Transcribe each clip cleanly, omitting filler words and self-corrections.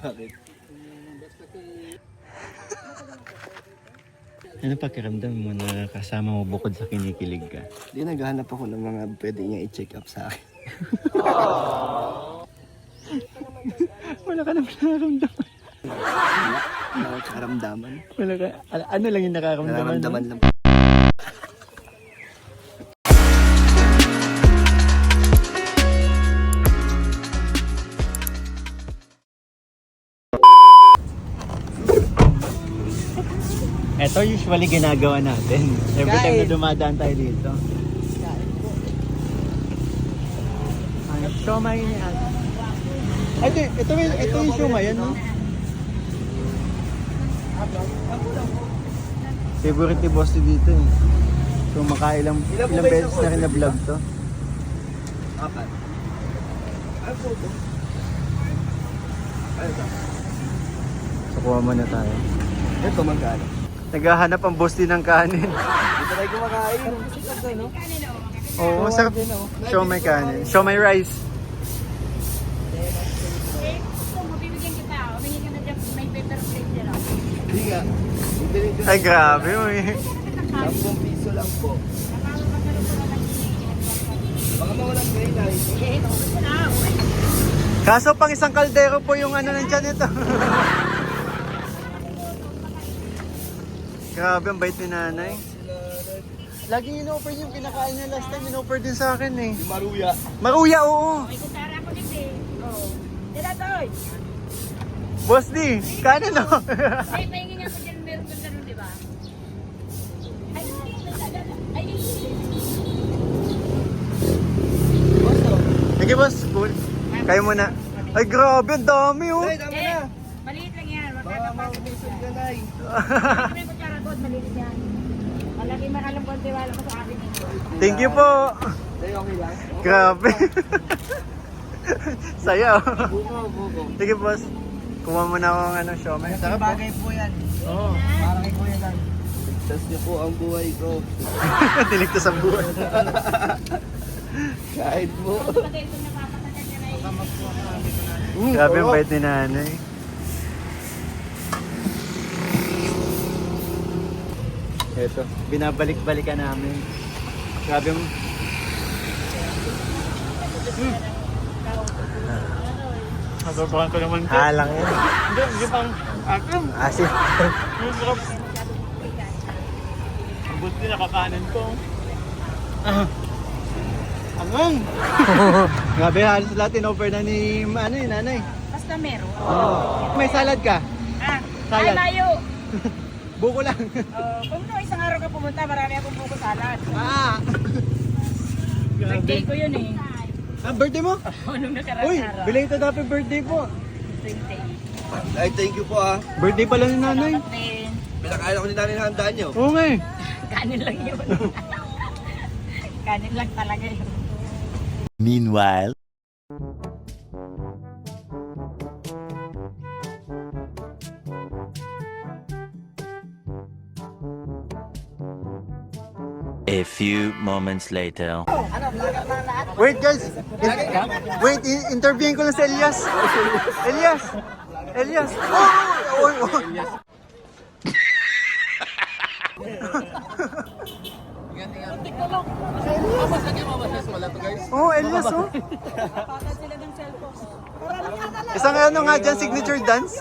Bakit? Ano pakiramdam mo na kasama mo bukod sa kinikilig ka? Di naghahanap ako ng mga pwede niya i-check up sa akin. Wala ka naman nararamdaman. Wala akong karamdaman. Wala ka, ano lang yung nakaramdaman? Nararamdaman lang. Ito usually ginagawa natin. Every time na dumadaan tayo dito. Ang siomay ni ate. Ito yung siomay, yan, no? Favorite ni Boss dito eh. So makailang beses na rin na vlog to. Apat. Ay, photo. Ay, ito. So kuha muna tayo. Ito magkano? Naghahanap ang Boss din ng kanin. Dito tayo kumakain. Oo, sarap. Siomay kanin. Siomay rice. Hindi nga. Ay grabe mo eh. 10 piso lang po. Baka mawalang gray. Kaso pang isang kaldero po yung ano nandyan ito. Grabe ang bait ni nanay. Laging in-offer yung kinakain niya last time, in-offer din sa akin eh. Yung maruya. Maruya, oo. May kusara ko din eh. Oo. Dila toy. Boss D, kanin no? Ay, pahingi nga ko dyan. Meron ko dyan, di ba? Ay, Sige boss, cool. Kayo muna. Ay grabe, ang dami oh. Ay, dami na. maliit lang yan. Wag ka Baka na pa. maubusan ka na eh. May kutsara ko, maliit yan. Malaki man alam ko, tiwala ko sa akin. Thank you po. Ay, okay lang. Grabe. Saya oh. Buko. Sige boss. Kuha mo na akong ano, siomay. Sarap po. Bagay po yan. Oo. Para kay Kuya Dan. Ligtas niyo po ang buhay ko. Niligtas ang buhay. Kahit po. Pati ito napapatagal ka na eh. Grabe ang bait ni nanay. Eto, binabalik-balikan namin. Grabe ang... Nasobrahan ko naman ito. Halang yun. Hindi pang akin. Asin. Yung sarap. Ang buti nakakanin ko. Angang! Grabe, halos lahat in-offer na ni nanay. Basta meron. May salad ka? Ah, Salad. ay layo. Buko lang. Kung no, isang araw ka pumunta, marami akong buko salad. Grabe. Birthday ko yun eh. Birthday mo? Nung nakarang Uy, araw. belated happy birthday po. 20. Ay, thank you po ah. Birthday pala ni nanay. Salamat din. Pinakain ako ni nanay na handaan niyo. Oo nga eh. Kanin lang yun. Kanin lang talaga yun. Meanwhile. A few moments later. Wait guys. Wait, interviewin ko lang si Elias. Elias. Elias. Oh! Oh, Elias oh. Isang ano nga dyan, signature dance.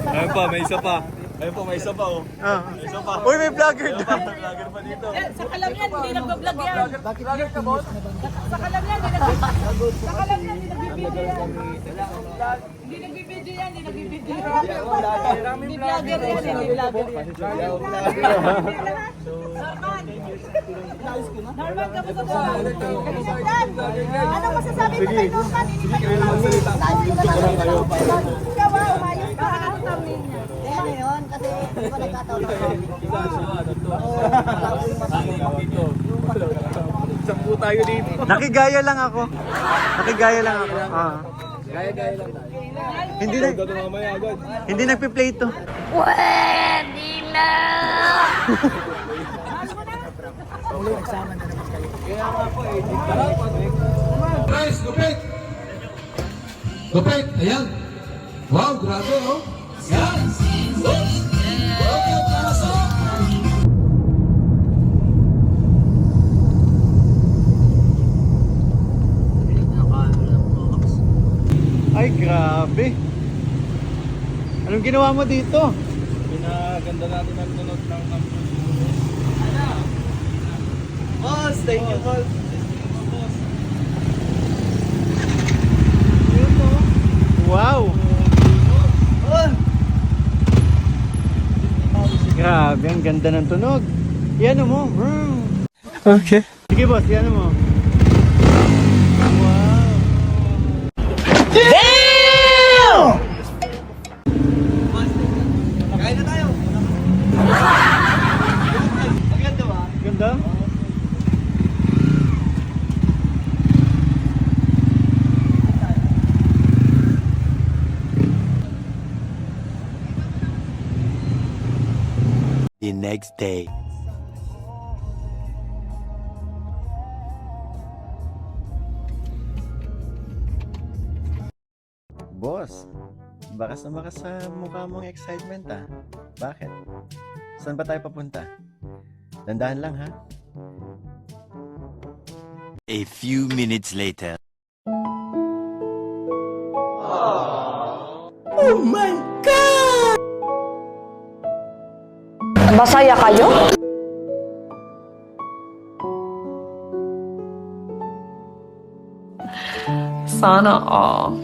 Ayun pa, may isa pa. Ayun pa, may isa pa oh. May isa pa. Uy, may vlogger doon. Vlogger pa dito. Sa kalam yan, hindi nagbablog yan. Vlogger ka, boss? Sa kalam yan, hindi nagbibideo yan. Sa kalam yan, hindi nagbibideo yan. Hindi nagbibideo yan, hindi nagbibideo yan. Hindi vlogger yan, hindi vlogger yan. Norman, kamusta po? Anong masasabi mo kay Norman? Ikaw ba, umayos ka? Ano thumbnail niya? Ano yun? Kasi hindi ko nagkataon ng Sampu tayo dito. Nakigaya lang ako. Nakigaya lang ako. Gaya-gaya lang tayo. Hindi na, Ito mamaya agad. hindi nagpi-play to. Pwede na! ulo, nagsama na naman. Kaya nga po eh. Guys, lupit! Lupit! Ayan! Wow, grabe oh! Yan! Okay, pasok! Ay, grabe. Anong ginawa mo dito? Pinaganda natin ang tunog ng campus. Boss, thank you, boss. Wow! Grabe, ang ganda ng tunog. Yan mo. Okay. Sige boss, yan mo. Wow! Kain na tayo. Maganda ba? Ganda? The next day. Boss, bakas na bakas sa mukha mong excitement ah. Bakit? Saan ba tayo papunta? Dandahan lang ha. A few minutes later. Masaya kayo? Sana all.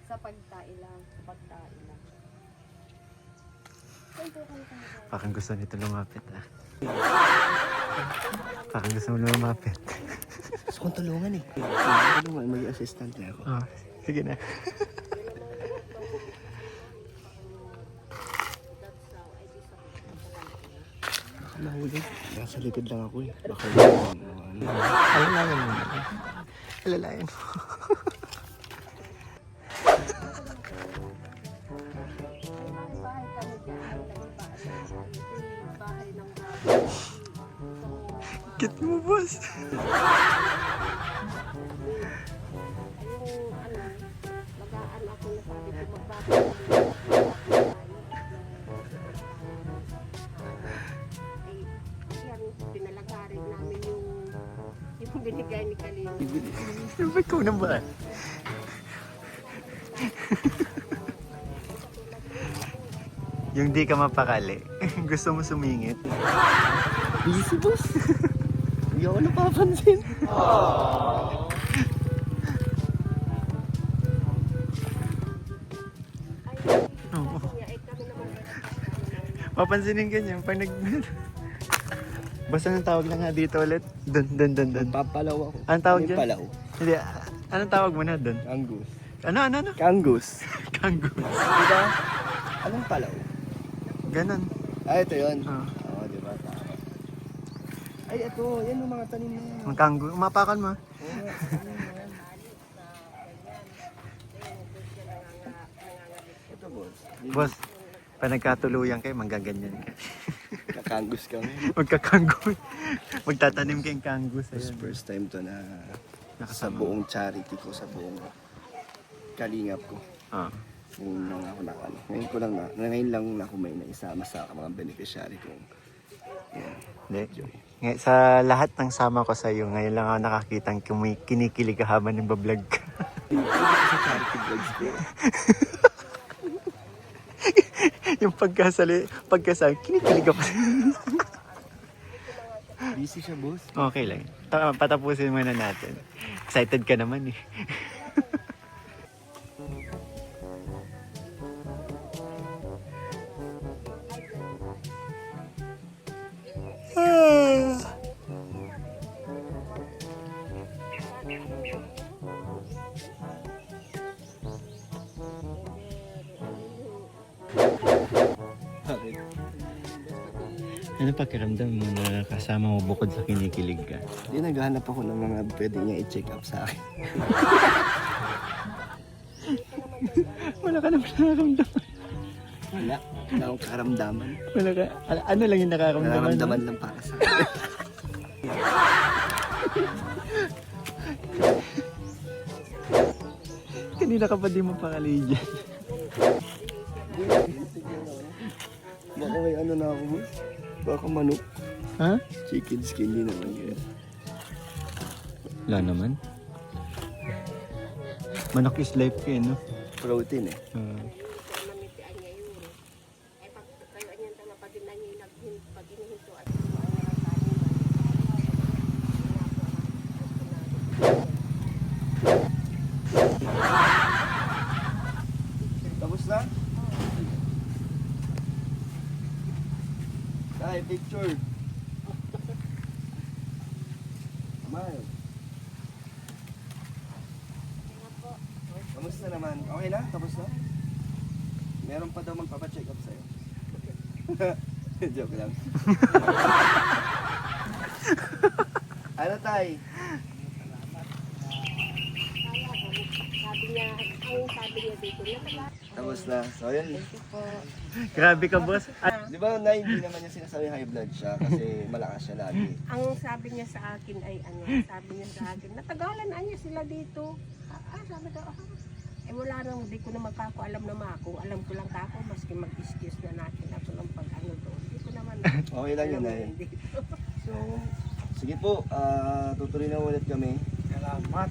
Sa pagtae lang. Parang gusto nito lumapit ah. Parang gusto mo lumapit. Gusto kong tulungan eh. Mag-assistant na ako. Oh, sige na. Nahuli. Nasa likod lang ako eh. Baka Alalayan mo. Alalayan mo. Kit mo, boss. Pinalagarin namin yung binigay ni Kalina. Yung ba ikaw na ba? Yung di ka mapakali. Gusto mo sumingit. busy boss. Hindi ako napapansin. Oo. Papansinin ka niya. Pag nag... Basta nang tawag lang nga dito ulit. Dun. Papalaw ako. Anong tawag May dyan? palaw. Hindi. Anong tawag mo na dun? Kangus. Ano? Kangus. Kangus. Diba? Anong palaw? Ganon. Ah, ito yun. Ah. Oo, diba? Tama. Ay, ito. Yan yung mga tanim na yan. Ang kangus. Umapakan mo. Ito, boss. Boss, pag nagkatuluyan kayo, manggaganyan ka. Kakangus kami. Magkakanggus. Magtatanim kayong kangus. This Ayan. first time to na sa Nakasama. buong charity ko, sa buong kalingap ko. Ah. Ngayon lang ako ngayon lang ako may naisama sa mga beneficiary ko. Hindi. Sa lahat ng sama ko sa iyo, ngayon lang ako nakakitang kinikilig ka habang nagbablog ka. Sa charity vlogs ko. Yung pagkasali, kinikilig ako. Busy siya, boss. Okay lang. Patapusin muna natin. Excited ka naman eh. Ano pakiramdam mo na kasama mo bukod sa kinikilig ka? Di naghahanap ako ng mga pwede niya i-check up sa akin. Wala ka naman nakaramdaman. Wala. Wala akong karamdaman. Wala ka. Ano lang yung nakaramdaman? Nararamdaman lang para sa akin. Kanina ka pa di mo pakali dyan. Baka may ano na ako. Baka manok. Ha? Chicken skin din naman yun. Wala naman. Manok is life ka, no? Protein eh. Mamitian niya yun. Eh, pag kayo anyan tama, pag niya pag inihinto at Tapos na? Ay, picture. Smile. Kamusta naman? Okay na? Tapos na? Meron pa daw magpapacheck up sa'yo. Joke lang. Ano tay? sabi niya dito, Tapos na. So yun. Grabe ka, boss. Di ba na hindi naman niya sinasabi high blood siya kasi malakas siya lagi. ang sabi niya sa akin ay ano, sabi niya sa akin, natagalan na niya sila dito. Sabi ko, eh wala nang, di ko naman kako alam naman ako. Alam ko lang kako, maski mag-excuse na natin ako ng pag-ano doon. Di ko naman Okay lang yun ay. dito. So, sige po, tutuloy na ulit kami. Salamat.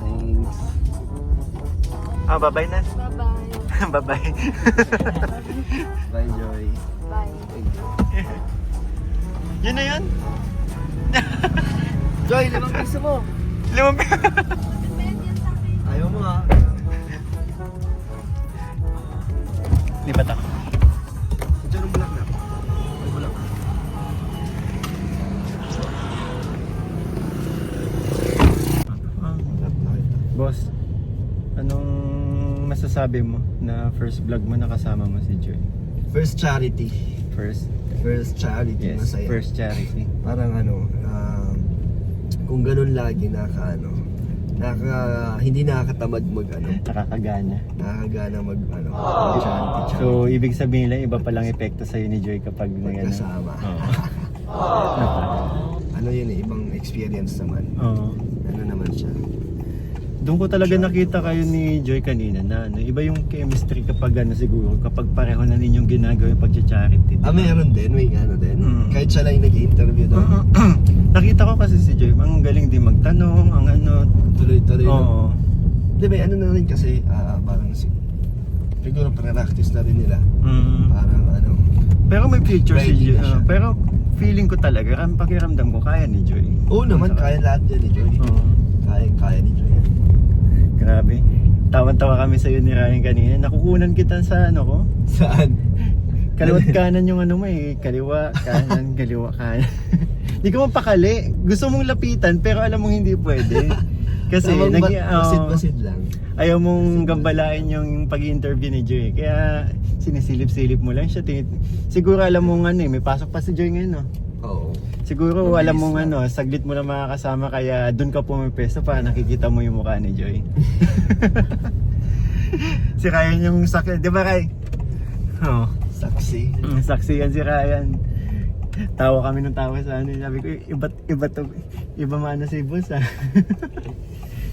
Thanks. Bye-bye na. Bye-bye. Bye-bye. Bye, Joy. Bye. Yun na yun. Joy, 5 piso mo. 5 piso. Ayaw mo ha. Lipat ako. Diyan ang bulak na. May bulak. Boss, anong masasabi mo na first vlog mo nakasama mo si Joy? First charity. First charity. Yes, Masaya. first charity. Parang ano, kung ganun lagi hindi nakakatamad Nakakagana. nakakagana charity. So, ibig sabihin lang, iba palang epekto sa'yo ni Joy kapag Magkasama. Oo. Ano yun eh, ibang experience naman. Oo. Ano naman siya. Doon ko talaga nakita kayo ni Joy kanina na ano, iba yung chemistry kapag ano siguro, kapag pareho na ninyong ginagawa yung pag-charity. Meron din, may ano din. Kahit siya lang yung nag-i-interview doon. Nakita ko kasi si Joy, ang galing din magtanong, ang ano. Tuloy-tuloy. Oo. Di ba, ano na rin kasi, parang siguro pre-practice na rin nila. Parang ano. Pero may future si Ready Joy. na siya. Pero feeling ko talaga, ang pakiramdam ko, kaya ni Joy. Oo naman, kaya lahat yan ni Joy. Oo. Kaya ni Joy yan. Grabe. Tawan-tawa kami sa'yo ni Ryan kanina. Nakukunan kita sa ano ko. Saan? Kaliwa't kanan yung ano mo eh. Kaliwa, kanan, kaliwa, kanan. Hindi ka mapakali. Gusto mong lapitan pero alam mong hindi pwede. Kasi basid lang. ayaw mong gambalain yung pag-interview ni Joy. Kaya sinisilip-silip mo lang siya. Siguro alam mong ano eh, may pasok pa si Joy ngayon no? Oo. Siguro Mabilis alam mong na. ano, saglit mo lang makakasama kaya dun ka pumipesto para nakikita mo yung mukha ni Joy. Si Ryan yung sakit, di ba Ray? Oo. Saksi. Saksi yan si Ryan. Tawa kami ng tawa sa ano. Sabi ko, iba maano si boss ah.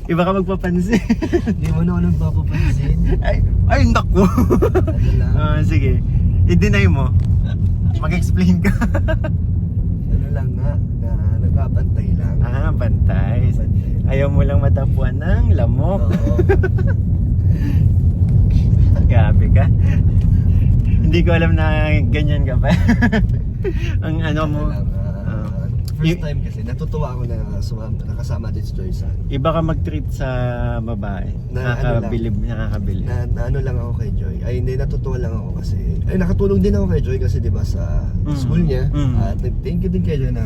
Iba ka magpapansin. Hindi mo na ako nagpapapansin. ay naku. Ano lang. Sige, i-deny mo. Mag-explain ka. Ano lang nga, na nagbabantay lang. Bantay. Ayaw mo lang matapuan ng lamok. Oo. Gabi ka. Hindi ko alam na ganyan ka pa. Ang ano mo. First time kasi, natutuwa ako na nakasama din si Joyce. Iba ka mag-treat sa babae. Na ano Nakakabilib. Na ano lang ako kay Joy. Ay hindi, natutuwa lang ako kasi nakatulong din ako kay Joy kasi 'di ba sa school niya. At thank you din kay Joy na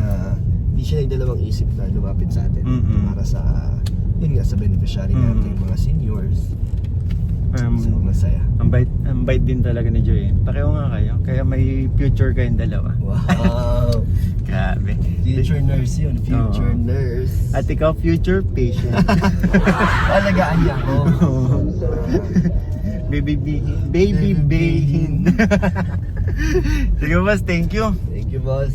hindi siya nagdalawang isip na lumapit sa atin para sa Yun nga sa beneficiary natin, mga seniors. So, masaya. Ang bait din talaga ni Joy. Pareho nga kayo. Kaya may future kayong dalawa. Wow! Grabe. Future nurse yun, future nurse. At ikaw, future patient. Alagaan niya ako. Baby Behin. Sige boss, thank you. Thank you, boss.